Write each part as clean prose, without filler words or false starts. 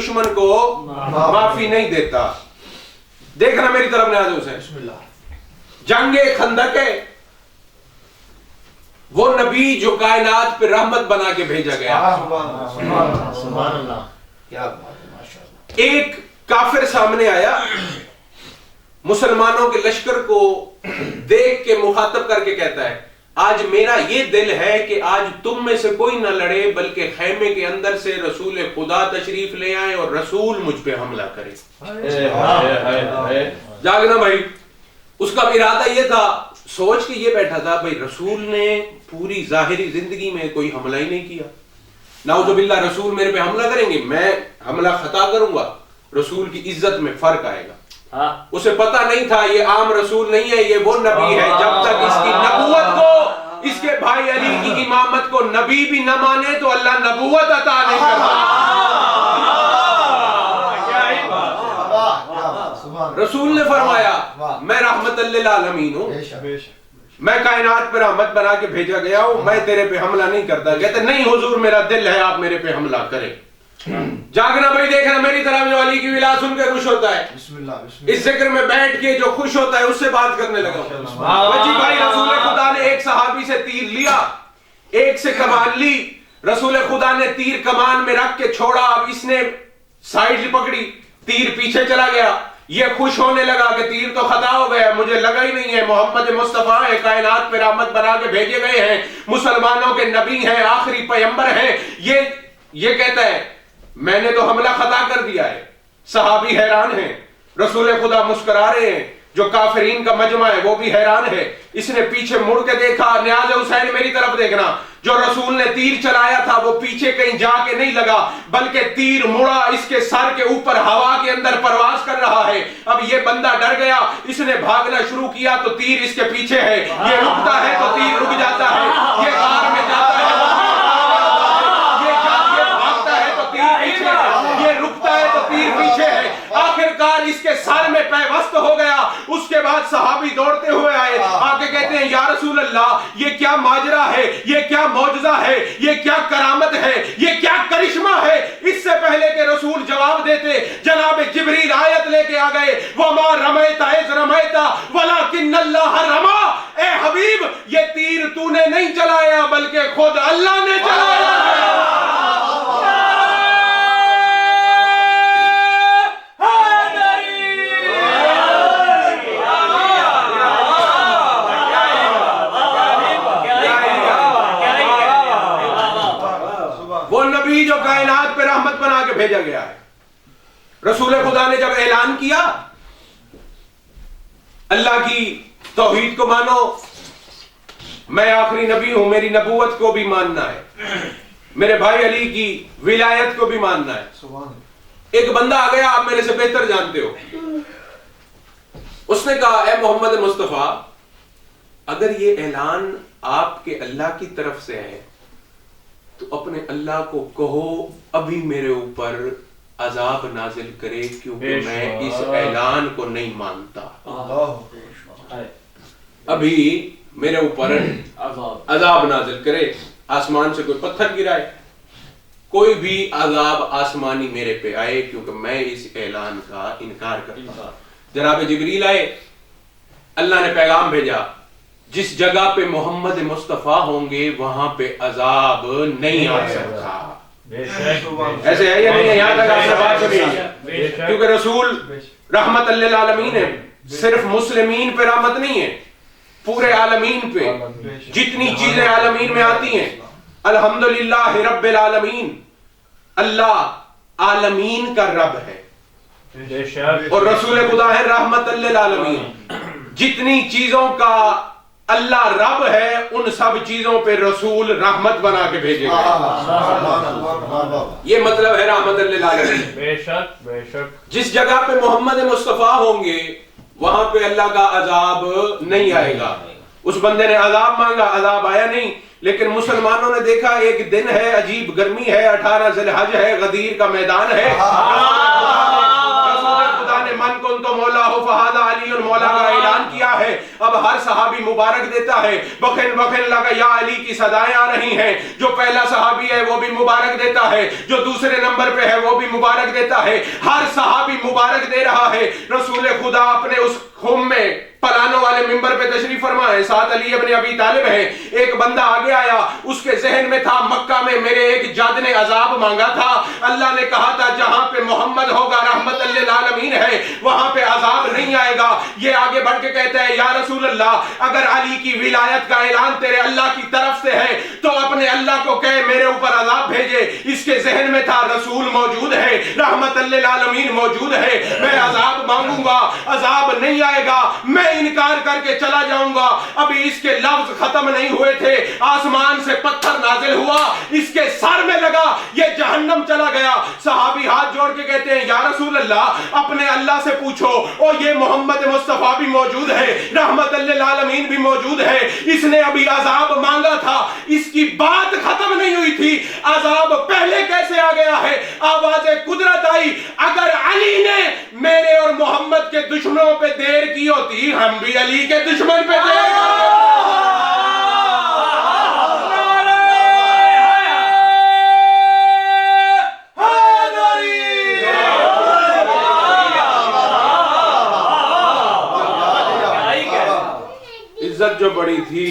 दुश्मन को माफी नहीं देता। देखना मेरी तरफ न्याज हुसैन, जंगे खंदक है वो नबी जो कायनात पे रहमत बना के भेजा गया। एक काफिर सामने आया, मुसलमानों के लश्कर को देख के मुखातब करके कहता है, आज मेरा ये दिल है कि आज तुम में से कोई ना लड़े, बल्कि खैमे के अंदर से रसूल खुदा तशरीफ ले आए और रसूल मुझ पे हमला करे। जागना भाई। उसका इरादा ये था, सोच के ये बैठा था, भाई रसूल ने पूरी जाहिरी जिंदगी में कोई हमला ही नहीं किया, नाउजुबिल्लाह रसूल मेरे पे हमला करेंगे, मैं हमला खता करूंगा, रसूल की इज्जत में फर्क आएगा। उसे पता नहीं था ये आम रसूल नहीं है, ये वो नबी है। जब तक इसकी नबूवत को, इसके भाई अली की इमामत को नबी भी न माने तो अल्लाह नबूवत अता नहीं करता। रसूल ने फरमाया मैं रहमतुल लिल आलमीन हूं, मैं कायनात पर रहमत बना के भेजा गया हूं, मैं तेरे पे हमला नहीं करता। कहते नहीं हुजूर मेरा दिल है आप मेरे पे हमला करें। जागना भाई, देखना मेरी तरफ जो अली की विला सुन के खुश होता है, इस जिक्र में बैठ के जो खुश होता है उससे बात करने लगा। भाई रसूल खुदा ने एक सहाबी से तीर लिया, एक से कमान ली, रसूल खुदा ने तीर कमान में रख के छोड़ा, अब इसने साइड पकड़ी, तीर पीछे चला गया। ये खुश होने लगा कि तीर तो खता हो गया, मुझे लगा ही नहीं है, मोहम्मद मुस्तफा है, कायनात पे रहमत बना के भेजे गए हैं, मुसलमानों के नबी हैं, आखिरी पैगंबर हैं। ये कहता है मैंने तो हमला खता कर दिया है। सहाबी हैरान हैं, रसूल खुदा मुस्कुरा रहे हैं, जो काफिरीन का मजमा है वो भी हैरान है। इसने पीछे मुड़ के देखा, न्याज हुसैन मेरी तरफ देखना, जो रसूल ने तीर चलाया था वो पीछे कहीं जाके नहीं लगा, बल्कि तीर मुड़ा इसके सर के ऊपर हवा के अंदर परवाज कर रहा है। अब ये बंदा डर गया, इसने भागना शुरू किया तो तीर इसके पीछे है, ये रुकता है तो तीर रुक जाता है, ये कार में जाता है ये रुकता है तो तीर पीछे है। आखिरकार इसके सर में पैवस्त हो गया। उसके बाद सहाबी दौड़ते हुए आए, आके कहते हैं या रसूल अल्लाह, ये क्या माजरा है, ये क्या मौजज़ा है, ये क्या करामत है, ये क्या करिश्मा है। इससे पहले के रसूल जवाब देते, जनाब जिब्रील आयत लेके आ गए, वमा रमैता इज़ रमैता वलाकिन्नल्लाह रमा। ए हबीब, ये तीर तूने नहीं चलाया बल्कि खुद अल्लाह ने चलाया है। जो कायनात पे रहमत बना के भेजा गया है। रसूल खुदा ने जब ऐलान किया अल्लाह की तौहीद को मानो, मैं आखिरी नबी हूं, मेरी नबूवत को भी मानना है, मेरे भाई अली की विलायत को भी मानना है। एक बंदा आ गया, आप मेरे से बेहतर जानते हो, उसने कहा ए मोहम्मद मुस्तफा, अगर ये ऐलान आपके अल्लाह की तरफ से है तो अपने अल्लाह को कहो अभी मेरे ऊपर अजाब नाजिल करे, क्योंकि मैं इस ऐलान को नहीं मानता। अभी मेरे ऊपर अजाब नाजिल करे, आसमान से कोई पत्थर गिराए, कोई भी अजाब आसमानी मेरे पे आए, क्योंकि मैं इस ऐलान का इनकार करता। जनाब जिब्रील आए, अल्लाह ने पैगाम भेजा, जिस जगह पे मोहम्मद मुस्तफा होंगे वहां पे अजाब नहीं आ सकता। ऐसे है या नहीं है? यहां तक आपने बात सुनी, क्योंकि रसूल रहमतुल लिल आलमीन है, सिर्फ मुस्लिमीन पे रहमत नहीं है, पूरे आलमीन पे जितनी चीजें आलमीन में आती हैं, अल्हम्दुलिल्लाह रब्बिल आलमीन, अल्लाह आलमीन का रब है और रसूल खुदा है रहमतुल लिल आलमीन। जितनी चीजों का अल्लाह रब है, उन सब चीजों पे रसूल रहमत बना के भेजेगा। ये मतलब है रहमतुल लिल आलमीन। बेशक बेशक जिस जगह पे मोहम्मद मुस्तफा होंगे वहां पे अल्लाह का अजाब नहीं आएगा। उस बंदे ने अजाब मांगा, अजाब आया नहीं, लेकिन मुसलमानों ने देखा एक दिन है, अजीब गर्मी है, 18 ज़िलहज है, गदीर का मैदान है, खुदा ने मन कुन्तु मौलाहु फहादा अली मौला का ऐलान किया है। अब हर सहाबी मुबारक देता है, बखन बखन लगा या अली की सदाएं आ रही हैं। जो पहला सहाबी है वो भी मुबारक देता है, जो दूसरे नंबर पे है वो भी मुबारक देता है। हर सहाबी मुबारक दे रहा है। रसूल खुदा अपने उस खुम में पलानों वाले मिंबर पे तशरीफ फरमा है, साथ अली इब्न अबी तालिब है। एक बंदा आगे आया, उसके जहन में था मक्का में मेरे एक जाद ने अजाब मांगा था, अल्लाह ने कहा था जहां पे मोहम्मद होगा रहमतल लिल आलमीन है वहां पे अजाब नहीं आएगा। ये आगे बढ़ के कहता है या रसूल अल्लाह, अगर अली की विलायत का ऐलान तेरे अल्लाह की तरफ से है तो अपने अल्लाह को कहे मेरे ऊपर अजाब भेजे। इसके जहन में था रसूल मौजूद है, रहमतल लिल आलमीन मौजूद है, मैं अजाब मांगूंगा, अजाब नहीं आएगा, मैं इनकार करके चला जाऊंगा। अभी इसके लफ्ज खत्म नहीं हुए थे, आसमान से पत्थर नाजिल हुआ, इसके सर में लगा, ये जहन्नम चला गया। सहाबी हाथ जोड़ के कहते हैं या रसूल अल्लाह, अपने अल्लाह से पूछो, और ये मोहम्मद मुस्तफा भी मौजूद है, रहमतल लिल आलमीन भी मौजूद है, इसने अभी अजाब मांगा था, इसकी बात खत्म नहीं हुई थी, अजाब पहले कैसे आ गया है? आवाज़े कुदरत आई, अगर अली ने मेरे और मोहम्मद के दुश्मनों पे देर की होती, हम भी अली के दुश्मन पे देर करते। इज्जत जो बड़ी थी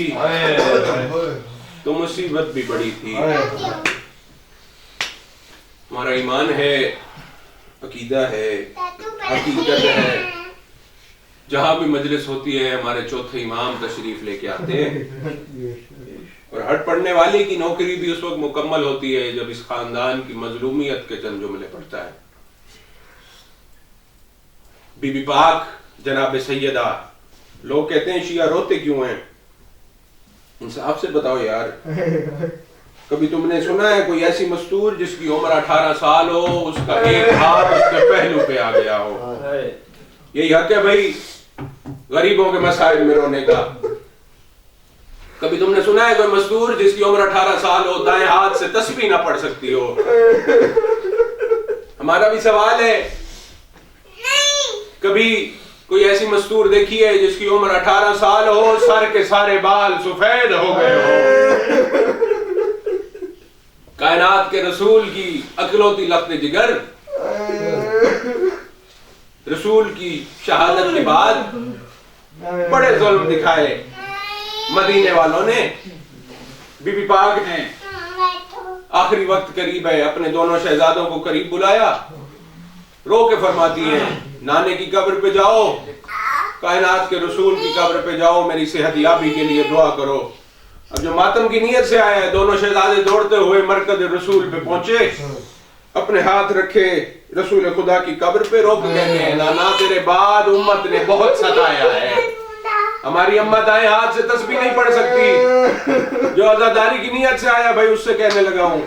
तो मुसीबत भी बड़ी थी। हमारा ईमान है, अकीदा है, हकीकत है। जहां भी मजलिस होती है हमारे चौथे इमाम तशरीफ लेके आते हैं। और हट पढ़ने वाले की नौकरी भी उस वक्त मुकम्मल होती है जब इस खानदान की मजलूमियत के चंद जुमले पढ़ता है। बीबी पाक जनाब सैयदा, लोग कहते हैं शिया रोते क्यों हैं? इंसाफ से बताओ यार, कभी तुमने सुना है कोई ऐसी मस्तूर जिसकी उम्र 18 साल हो, उसका एक हाथ उसके पहलू पे आ गया हो? यही हक है भाई गरीबों के मसाइल में रोने का। कभी तुमने सुना है कोई मजदूर जिसकी उम्र 18 साल हो, दाएं हाथ से तस्बीह ना पढ़ सकती हो? हमारा भी सवाल है, कभी कोई ऐसी मजदूर देखी है जिसकी उम्र 18 साल हो, सर के सारे बाल सफेद हो गए हो? कायनात के रसूल की अकलौती लफ्ज़ जिगर, रसूल की शहादत के बाद बड़े जुल्म दिखाए मदीने वालों ने। बीबी पाक ने आखिरी वक्त करीब है, अपने दोनों शहजादों को करीब बुलाया, रो के फरमाती है नाने की कब्र पे जाओ, कायनात के रसूल की कब्र पे जाओ, मेरी सेहत याबी के लिए दुआ करो। अब जो मातम की नीयत से आया है, दोनों शहजादे दौड़ते हुए मरकज रसूल पे पहुंचे, अपने हाथ रखे रसूल खुदा की कब्र पे, रोक कहते हैं नाना तेरे बाद उम्मत ने बहुत सताया है, हमारी अम्मा दाएं हाथ से तस्बीह नहीं पढ़ सकती। जो आजादारी की नीयत से आया भाई उससे कहने लगा हूं,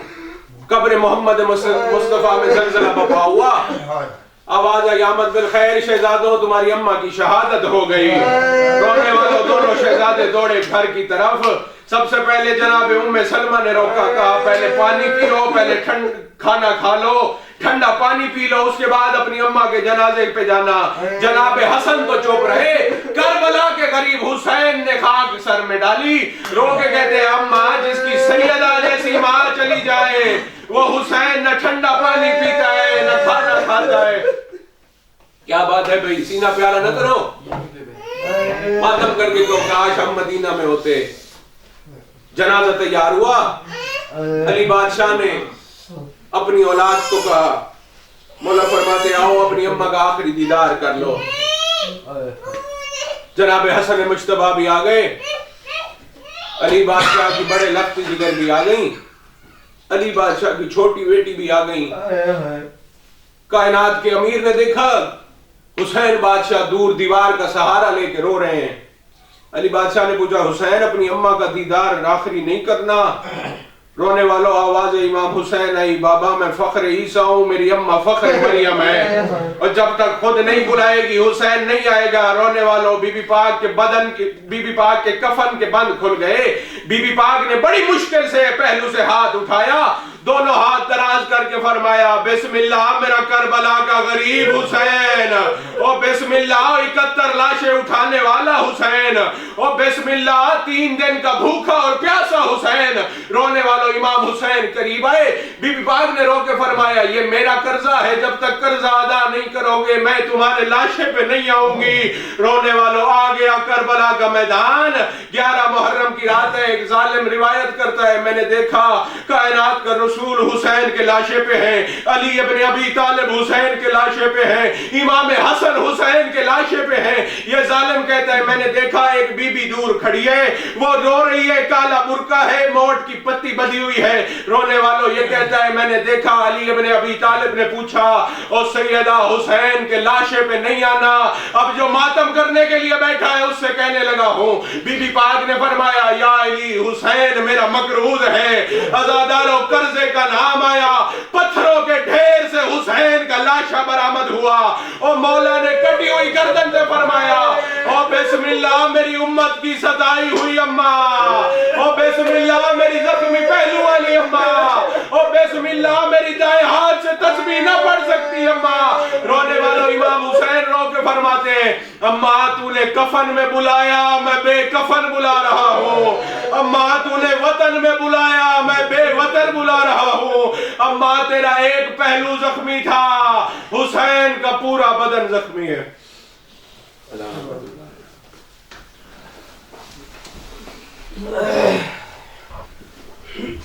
कब्र मोहम्मद मुस्तफा में जलजला बपा हुआ, आवाज आई आमद बिल खैर शहजादों, तुम्हारी अम्मा की शहादत हो गई। रोने वालों दोनों शहजादे दौड़े घर की तरफ। सबसे पहले जनाब उम्मे सलमा ने रोका, कहा पहले पानी पी लो, पहले खाना खा लो, ठंडा पानी पी लो, उसके बाद अपनी अम्मा के जनाजे पे जाना। जनाब हसन तो चुप रहे, करबला के गरीब हुसैन ने खाक सर में डाली, रो के कहते हैं अम्मा जिसकी सैयदा जैसी माँ चली जाए वो हुसैन न ठंडा पानी पीता है न खाना खाता है। क्या बात है भाई, सीना प्यारा न करो। मातम करके तो काश हम मदीना में होते। जनाजा तैयार हुआ, अली बादशाह ने अपनी औलाद को कहा, मौला फरमाते आओ अपनी अम्मा का आखिरी दीदार कर लो। जनाब हसन मुज्तबा भी आ गए, अली बादशाह की बड़े लफ्ती जिगर भी आ गई, अली बादशाह की छोटी बेटी भी आ गई। कायनात के अमीर ने देखा हुसैन बादशाह दूर दीवार का सहारा लेके रो रहे हैं। अली बादशाह ने पूछा हुसैन अपनी अम्मा का दीदार आखिरी नहीं करना? रोने वालों आवाज इमाम हुसैन आई, बाबा मैं फख्र ईसा हूँ, मेरी अम्मा फख्र मरियम है, और जब तक खुद नहीं बुलाएगी हुसैन नहीं आएगा। रोने वालों बीबी पाक के बदन के, बीबी पाक के कफन के बंद खुल गए। बीबी पाक ने बड़ी मुश्किल से पहलू से हाथ उठाया, دونوں ہاتھ دراز کر کے فرمایا بسم اللہ میرا کربلا کا غریب حسین، او بسم اللہ 71 لاشیں اٹھانے والا حسین، او بسم اللہ 3 دن کا بھوکا اور پیاسا حسین۔ رونے والوں امام حسین قریب آئے، بی بی پاک نے رو کے فرمایا یہ میرا قرضہ ہے، جب تک قرضہ ادا نہیں کرو گے میں تمہارے لاشے پہ نہیں آؤں گی۔ رونے والوں آ گیا کربلا کا میدان، 11 محرم کی رات ہے، ایک ظالم روایت کرتا ہے میں نے دیکھا کائنات کا رسول حسین کے لاشے پہ ہیں، علی ابن ابی طالب حسین کے لاشے پہ ہیں، امام حسن حسین کے لاشے پہ ہیں۔ یہ ظالم کہتا ہے میں نے دیکھا ایک بی بی دور کھڑی ہے، وہ رو رہی ہے، کالا برقع ہے، موٹ کی پتی بدی ہوئی ہے۔ رونے والوں یہ کہتا ہے میں نے دیکھا علی ابن ابی طالب نے پوچھا او سیدہ حسین کے لاشے پہ نہیں آنا، اب جو ماتم کرنے کے لیے بیٹھا ہے اس سے کہنے لگا ہوں۔ بی بی پاک نے فرمایا یا علی حسین میرا مقروض ہے، عزادارو قرضے کا نام آیا، پتھروں کے ڈھیر سے حسین کا لاشا برآمد ہوا۔ او مولا نے کٹی ہوئی گردن سے فرمایا او بسم اللہ میری امت کی ستائی ہوئی اماں، او بسم اللہ میری زخمی پہلو والی اماں، او بسم اللہ میری دائیں ہاتھ سے تسبیح نہ پڑھ سکتی اماں۔ رونے والوں امام حسین رو کے فرماتے ہیں اماں تو نے کفن میں بلایا میں بے کفن بلا رہا ہوں، اماں تو نے وطن میں بلایا میں بے وطن بلا رہا ہوں، اماں تیرا ایک پہلو زخمی تھا، حسین کا پورا بدن زخمی ہے۔ اللہ